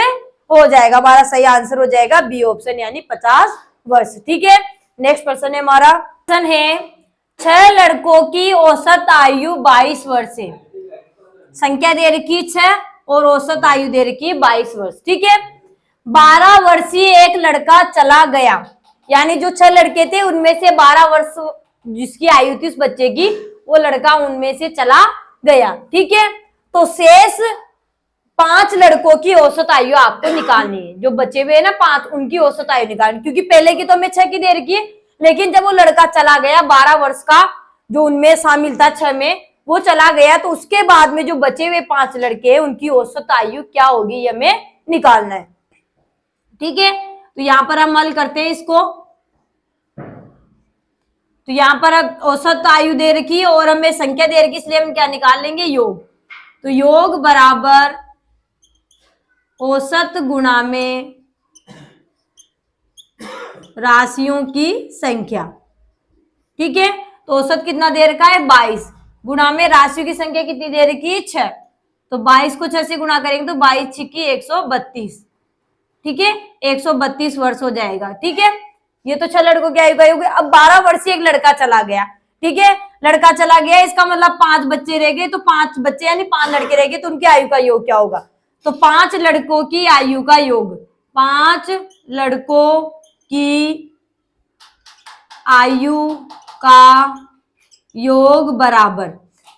हो जाएगा। हमारा सही आंसर हो जाएगा बी ऑप्शन, यानी 50 वर्ष। ठीक है, नेक्स्ट क्वेश्चन है हमारा, क्वेश्चन है 6 लड़कों की औसत आयु 22 वर्ष है। संख्या दे रखी 6 और औसत आयु दे रखी 22 वर्ष। ठीक है, 12 वर्षीय एक लड़का चला गया, यानी जो 6 लड़के थे उनमें से 12 वर्ष जिसकी आयु थी उस बच्चे की, वो लड़का उनमें से चला गया। ठीक है, तो शेष 5 लड़कों की औसत आयु आपको निकालनी है। जो बचे हुए है ना 5, उनकी औसत आयु निकालनी, क्योंकि पहले की तो हमें 6 की दे रखी है, लेकिन जब वो लड़का चला गया 12 वर्ष का, जो उनमें शामिल था 6 में, वो चला गया, तो उसके बाद में जो बचे हुए 5 लड़के हैं उनकी औसत आयु क्या होगी, ये हमें निकालना है। ठीक है, तो यहां पर हम हल करते हैं इसको। तो यहां पर अब औसत आयु दे रखी है और हमें संख्या दे रखी, इसलिए हम क्या निकाल लेंगे? योग। तो योग बराबर औसत गुणा में राशियों की संख्या। ठीक है, तो औसत कितना दे रखा है? 22, गुणा में राशियों की संख्या कितनी दे रखी है? 6। तो 22 को 6 से गुणा करेंगे तो 22 छिकी 132। ठीक है, 132 वर्ष हो जाएगा। ठीक है, ये तो 6 लड़कों की आयु का योग है। अब 12 वर्षीय एक लड़का चला गया। ठीक है, लड़का चला गया, इसका मतलब 5 बच्चे रह गए, तो 5 बच्चे यानी 5 लड़के रह गए, तो उनकी आयु का योग क्या होगा? तो 5 लड़कों की आयु का योग, 5 लड़कों की आयु का योग बराबर,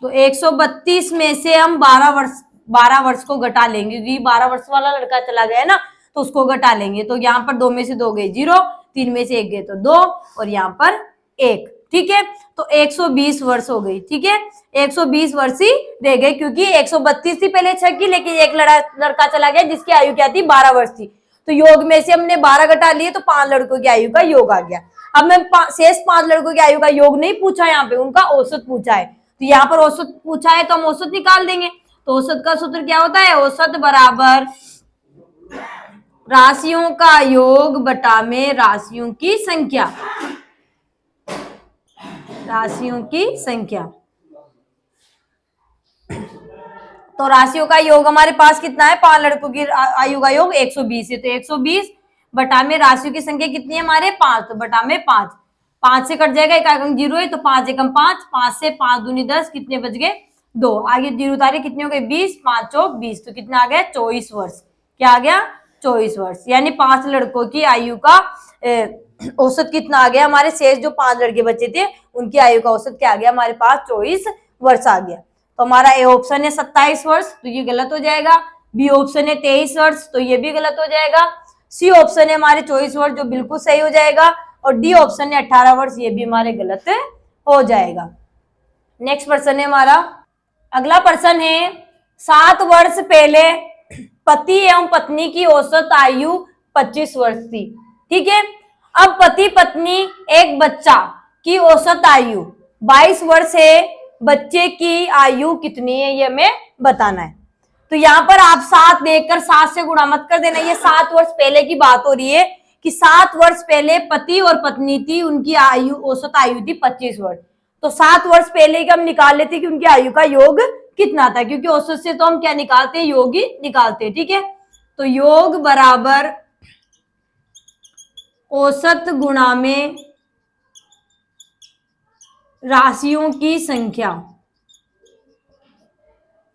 तो 132 में से हम 12 वर्ष को घटा लेंगे, क्योंकि 12 वर्ष वाला लड़का चला गया ना, तो उसको घटा लेंगे। तो यहाँ पर 2 में से 2 गए 0, 3 में से 1 गए तो 2, और यहाँ पर 1। ठीक है, तो 120 वर्ष हो गई। ठीक है, 120 वर्ष ही रह गए, क्योंकि 132 थी पहले 6 की, लेकिन एक लड़का चला गया जिसकी आयु क्या थी? 12 वर्ष थी। तो योग में से हमने 12 घटा लिए, तो 5 लड़कों की आयु का योग आ गया। अब मैं शेष 5 लड़कों की आयु का योग नहीं पूछा, यहाँ पे उनका औसत पूछा है। तो यहाँ पर औसत पूछा है तो हम औसत निकाल देंगे। तो औसत का सूत्र क्या होता है? औसत बराबर राशियों का योग बटा में राशियों की संख्या, राशियों की संख्या। तो राशियों का योग हमारे पास कितना है? 5 लड़कों की आयु का योग 120 है, तो 120 बटा में राशियों की संख्या कितनी है हमारे? 5, तो बटा में 5, 5 से कट जाएगा, एक अंक 0 है, तो 5 एकम 5, 5 से 5 दूनी 10, कितने बच गए? 2, आगे 0 उतारे, कितने हो गए? 20, 5 चौक 20, तो कितना आ गया? 24 वर्ष। क्या आ गया? 24 वर्ष। यानी 5 लड़कों की आयु का औसत कितना आ गया? हमारे शेष जो 5 लड़के बचे थे उनकी आयु का औसत क्या आ गया हमारे पास? 24 वर्ष आ गया। तो हमारा ए ऑप्शन है 27 वर्ष, तो ये गलत हो जाएगा। बी ऑप्शन है 23 वर्ष, तो ये भी गलत हो जाएगा। सी ऑप्शन है हमारे 24 वर्ष, जो बिल्कुल सही हो जाएगा। और डी ऑप्शन है 18 वर्ष, ये भी हमारे गलत हो जाएगा। नेक्स्ट प्रश्न है हमारा, अगला प्रश्न है 7 वर्ष पहले पति एवं पत्नी की औसत आयु 25 वर्ष थी। ठीक है, अब पति पत्नी एक बच्चा की औसत आयु 22 वर्ष है, बच्चे की आयु कितनी है ये हमें बताना है। तो यहाँ पर आप 7 देखकर 7 से गुणा मत कर देना, ये 7 वर्ष पहले की बात हो रही है कि 7 वर्ष पहले पति और पत्नी थी, उनकी आयु औसत आयु थी 25 वर्ष। तो 7 वर्ष पहले की हम निकाल लेते कि उनकी आयु का योग कितना था, क्योंकि औसत से तो हम क्या निकालते हैं? योग ही निकालते हैं। ठीक है, तो योग बराबर औसत गुणा में राशियों की संख्या।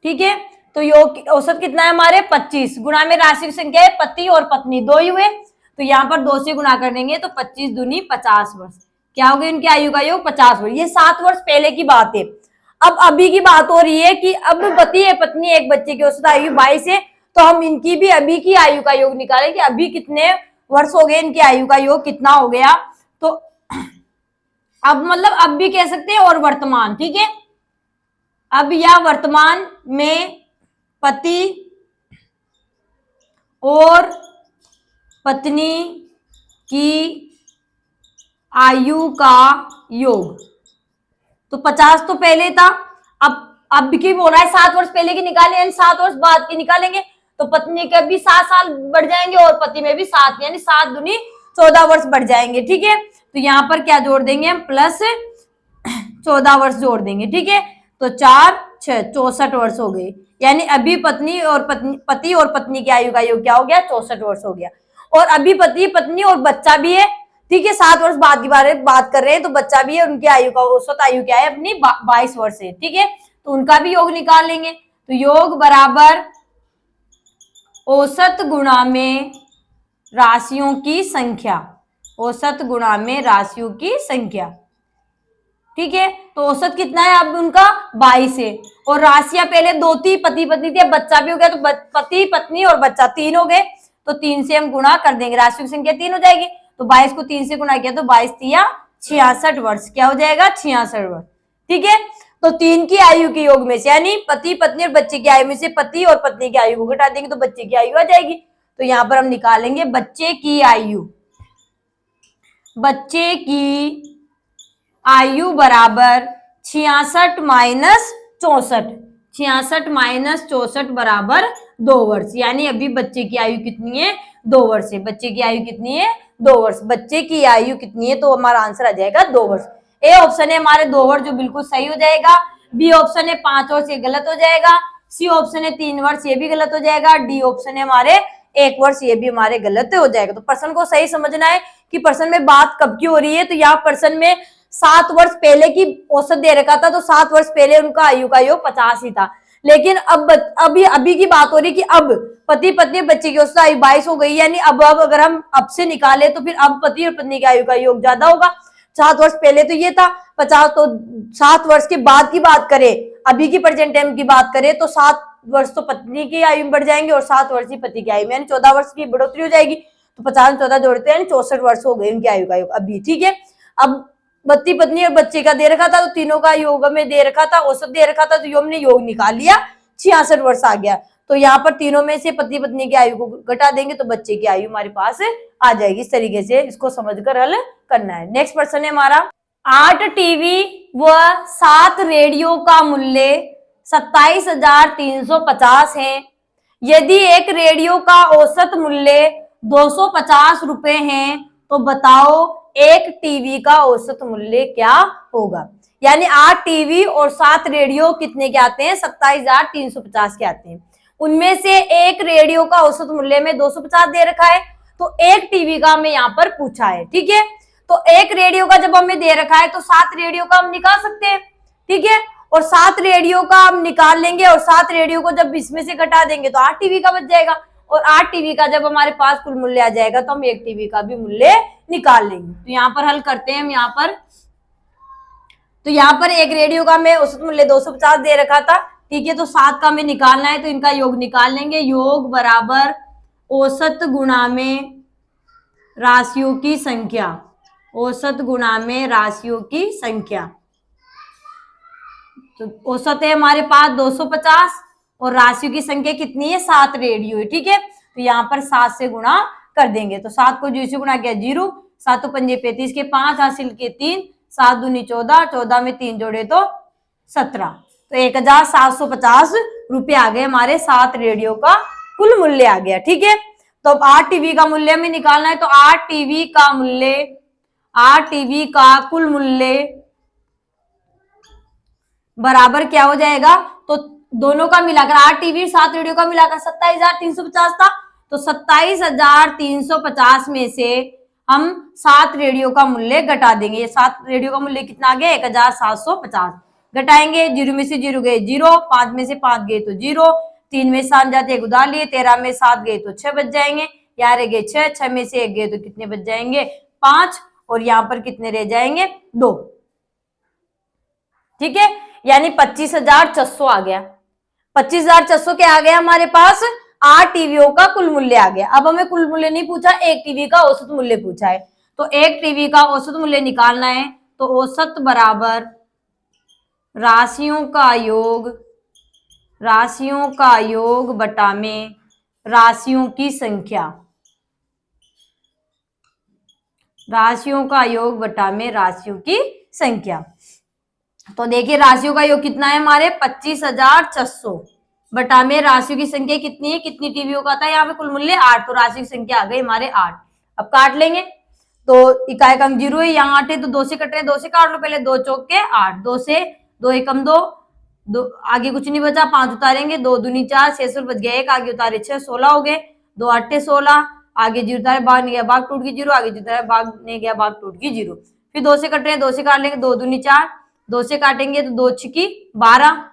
ठीक है, तो योग औसत कितना है हमारे 25 गुणा में राशि की संख्या है पति और पत्नी दो ही हुए, तो यहाँ पर 2 से गुणा कर देंगे तो 25 दूनी 50 वर्ष। क्या हो गया इनकी आयु का योग 50 वर्ष। ये 7 वर्ष पहले की बात है। अब अभी की बात हो रही है कि अब पति है पत्नी एक बच्चे की औसत आयु 22 है, तो हम इनकी भी अभी की आयु का योग निकालें कि अभी कितने वर्ष हो गए, इनकी आयु का योग कितना हो गया। तो अब मतलब अब भी कह सकते हैं और वर्तमान। ठीक है, अब या वर्तमान में पति और पत्नी की आयु का योग, तो 50 तो पहले था, अब की बोल रहा है 7 वर्ष पहले की निकाले यानी 7 वर्ष बाद की निकालेंगे, तो पत्नी के भी 7 साल बढ़ जाएंगे और पति में भी 7 यानी 7 दूनी 14 वर्ष बढ़ जाएंगे। ठीक है, तो यहाँ पर क्या जोड़ देंगे हम प्लस 14 वर्ष जोड़ देंगे। ठीक है, तो 4 6 64 वर्ष हो गए, यानी अभी पति और पत्नी की आयु का योग क्या हो गया 64 वर्ष हो गया। और अभी पति पत्नी और बच्चा भी है। ठीक है, 7 वर्ष बाद की बात कर रहे हैं, तो बच्चा भी है, उनकी आयु का औसत आयु क्या है अपनी 22 वर्ष है। ठीक है, तो उनका भी योग निकाल लेंगे। तो योग बराबर औसत गुणा में राशियों की संख्या, औसत गुणा में राशियों की संख्या। ठीक है, तो औसत कितना है अब उनका 22 है, और राशियां पहले 2 थी, पति पत्नी थी, अब बच्चा भी हो गया, तो पति पत्नी और बच्चा 3 हो गए, तो 3 से हम गुणा कर देंगे, राशियों की संख्या 3 हो जाएगी। तो 22 को 3 से गुणा किया तो 22 तिया 66 वर्ष, क्या हो जाएगा 66 वर्ष। ठीक है, तो 3 की आयु के योग में से यानी पति पत्नी और बच्चे की आयु में से पति और पत्नी की आयु को घटा देंगे तो बच्चे की आयु आ जाएगी। तो यहाँ पर हम निकालेंगे बच्चे की आयु, बच्चे की आयु बराबर 66 माइनस 64, 66 माइनस 64 बराबर 2 वर्ष, यानी अभी बच्चे की आयु कितनी है 2 वर्ष है। बच्चे की आयु कितनी है 2 वर्ष, बच्चे की आयु कितनी है, तो हमारा आंसर आ जाएगा 2 वर्ष। ए ऑप्शन है हमारे 2 वर्ष जो बिल्कुल सही हो जाएगा, बी ऑप्शन है 5 वर्ष ये गलत हो जाएगा, सी ऑप्शन है 3 वर्ष ये भी गलत हो जाएगा, डी ऑप्शन है हमारे 1 वर्ष ये भी हमारे गलत हो जाएगा। तो पर्सन को सही समझना है कि पर्सन में बात कब की हो रही है। तो यहाँ पर्सन में 7 वर्ष पहले की औसत दे रखा था, तो 7 वर्ष पहले उनका आयु का योग 50 ही था, लेकिन अब अभी की बात हो रही कि अब पति पत्नी बच्चे की औसत आयु 22 हो गई, यानी अब अगर हम अब से निकाले तो फिर अब पति और पत्नी की आयु का योग ज्यादा होगा। 7 वर्ष पहले तो ये था 50, तो 7 वर्ष के बाद की बात करें, अभी की प्रेजेंट टाइम की बात करें तो 7 वर्ष तो पत्नी की आयु में बढ़ जाएंगे और 7 वर्ष ही पति की आयु में, यानी 14 वर्ष की बढ़ोतरी हो जाएगी। तो 50 14 जोड़ते हैं 64 वर्ष हो गए उनकी आयु का योग अभी। ठीक है, अब पति पत्नी और बच्चे का दे रखा था, तो तीनों का योग में दे रखा था, औसत दे रखा था, तो हमने योग निकाल लिया 66 वर्ष आ गया। तो यहाँ पर तीनों में से पति पत्नी की आयु को घटा देंगे तो बच्चे की आयु हमारे पास आ जाएगी। इस तरीके से इसको समझकर हल करना है। नेक्स्ट प्रश्न है हमारा, 8 टीवी व 7 रेडियो का मूल्य 27,350 है। यदि एक रेडियो का औसत मूल्य 250 रुपए है तो बताओ एक टीवी का औसत मूल्य क्या होगा। यानी 8 टीवी और 7 रेडियो कितने के आते हैं 27,350 के आते हैं। उनमें से एक रेडियो का औसत मूल्य में 250 दे रखा है, तो एक टीवी का हमें यहाँ पर पूछा है। ठीक है, तो एक रेडियो का जब हमें दे रखा है तो 7 रेडियो का हम निकाल सकते हैं। ठीक है, और 7 रेडियो का हम निकाल लेंगे और 7 रेडियो को जब इसमें से घटा देंगे तो 8 टीवी का बच जाएगा, और 8 टीवी का जब हमारे पास कुल मूल्य आ जाएगा तो हम एक टीवी का भी मूल्य निकाल लेंगे। तो यहाँ पर हल करते हैं हम यहाँ पर, तो यहाँ पर एक रेडियो का हमें औसत मूल्य 250 दे रखा था। ठीक है, तो 7 का हमें निकालना है, तो इनका योग निकाल लेंगे। योग बराबर औसत गुणा में राशियों की संख्या, औसत गुणा में राशियों की संख्या। तो औसत है हमारे पास 250 और राशियों की संख्या कितनी है 7 रेडियो है। ठीक है, तो यहाँ पर 7 से गुणा कर देंगे, तो 7 को 0 से गुणा किया 0, 7 पंजे 35 के 5 हासिल के 3, 7 दूनी 14, 14 में 3 जोड़े तो 17, तो 1,750 रुपये आ गए हमारे 7 रेडियो का कुल मूल्य आ गया। ठीक है, तो अब 8 टीवी का मूल्य हमें निकालना है, तो 8 टीवी का मूल्य, 8 टीवी का कुल मूल्य बराबर क्या हो जाएगा, तो दोनों का मिलाकर 8 टीवी 7 रेडियो का मिलाकर 27,350 था, तो 27,350 में से हम 7 रेडियो का मूल्य घटा देंगे। ये 7 रेडियो का मूल्य कितना आ गया? 1,750। घटाएंगे, 0 में से 0 गए 0, 5 में से 5 गए तो 0, 3 में 7 जाते एक उधार लिए, 13 में 7 गए तो 6 बच जाएंगे, यहाँ रह गए 6, 6 में से 1 गए तो कितने बच जाएंगे? 5, और यहाँ पर कितने रह जाएंगे? 2। ठीक है, यानी 25,600 आ गया। 25,600 क्या आ गया हमारे पास? 8 टीवियों का कुल मूल्य आ गया। अब हमें कुल मूल्य नहीं पूछा, एक टीवी का औसत मूल्य पूछा है। तो एक टीवी का औसत मूल्य निकालना है, तो औसत बराबर राशियों का योग बटा में राशियों की संख्या, राशियों का योग बटा में राशियों की संख्या। तो देखिए राशियों का योग कितना है हमारे? 25,600 बटा में राशियों की संख्या कितनी है? कितनी टीवियों का था यहाँ पे? कुल मूल्य 8, तो राशि की संख्या आ गई हमारे 8। अब काट लेंगे, तो इकाई का अंक 0 है, यहाँ 8 है तो 2 से कट रहे, 2 से काट लो पहले, 2 चौक के 8, 2 से 2 एकम 2, आगे कुछ नहीं बचा, 5 उतारेंगे, 2 दूनी 4, 6 बच गया 1, आगे उतारे 6, 16 हो गए, 2 8 16, आगे 0 उतारे, भाग नहीं गया भाग टूट गई 0, आगे 0 उतारे भाग नहीं गया भाग टूट गई 0। फिर 2 से कट रहे हैं, 2 से काट लेंगे, 2 दूनी 4, 2 से काटेंगे तो 2 छिकी 12,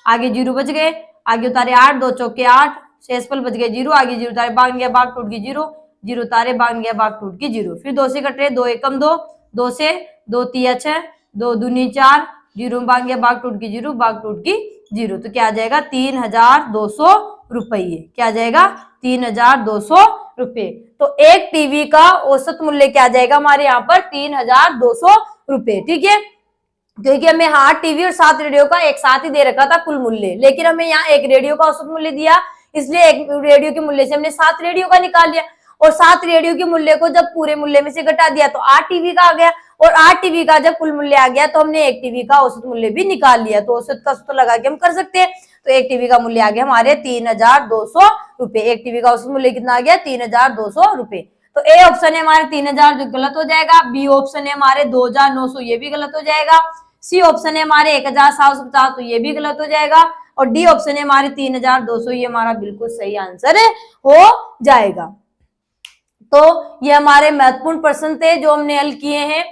आगे 0 बच गए, आगे उतारे 8, 2 चौके 8, 6 बच गए 0, आगे 0 उतारे भाग नहीं गया भाग टूट गई 0, 0 उतारे भाग नहीं गया भाग टूट गई 0। फिर 2 से कट रहे, 2 एकम 2, 2 से 2 तिया 6, 2 दूनी 4, 0 भाग गया भाग टूट गई 0, भाग टूट गई 0। तो क्या आ जाएगा? 3,200 रुपये। क्या आ जाएगा? 3,200 रुपये। तो एक टीवी का औसत मूल्य क्या आ जाएगा हमारे यहाँ पर? 3,200 रुपये। ठीक है, क्योंकि हमें 8 टीवी और 7 रेडियो का एक साथ ही दे रखा था कुल मूल्य, लेकिन हमें यहाँ एक रेडियो का औसत मूल्य दिया, इसलिए एक रेडियो के मूल्य से हमने 7 रेडियो का निकाल लिया, और 7 रेडियो के मूल्य को जब पूरे मूल्य में से घटा दिया तो 8 टीवी का आ गया, और 8 टीवी का जब कुल मूल्य आ गया तो हमने एक टीवी का औसत मूल्य भी निकाल लिया। तो औसत का सूत्र लगा के हम कर सकते हैं। तो एक टीवी का मूल्य आ गया हमारे 3,200 रुपए। एक टीवी का औसत मूल्य कितना आ गया? 3,200 रुपए। तो ए ऑप्शन है हमारे 3,000 जो गलत हो जाएगा, बी ऑप्शन है हमारे 2,900, ये भी गलत हो जाएगा, सी ऑप्शन है हमारे 1,750, तो ये भी गलत हो जाएगा, और डी ऑप्शन है हमारे 3,200, ये हमारा बिल्कुल सही आंसर हो जाएगा। तो ये हमारे महत्वपूर्ण प्रश्न थे जो हमने हल किए हैं।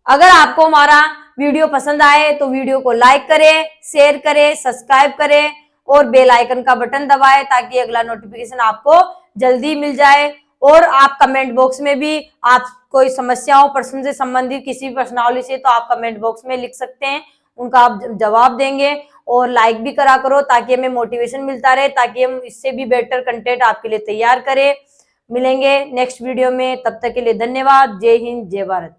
अगर आपको हमारा वीडियो पसंद आए तो वीडियो को लाइक करें, शेयर करें, सब्सक्राइब करें और बेल आइकन का बटन दबाएं ताकि अगला नोटिफिकेशन आपको जल्दी मिल जाए। और आप कमेंट बॉक्स में भी आप कोई समस्याओं प्रश्न से संबंधित किसी भी प्रश्नावली से तो आप कमेंट बॉक्स में लिख सकते हैं, उनका आप जवाब देंगे। और लाइक भी करा करो ताकि हमें मोटिवेशन मिलता रहे, ताकि हम इससे भी बेटर कंटेंट आपके लिए तैयार करें। मिलेंगे नेक्स्ट वीडियो में, तब तक के लिए धन्यवाद। जय हिंद, जय भारत।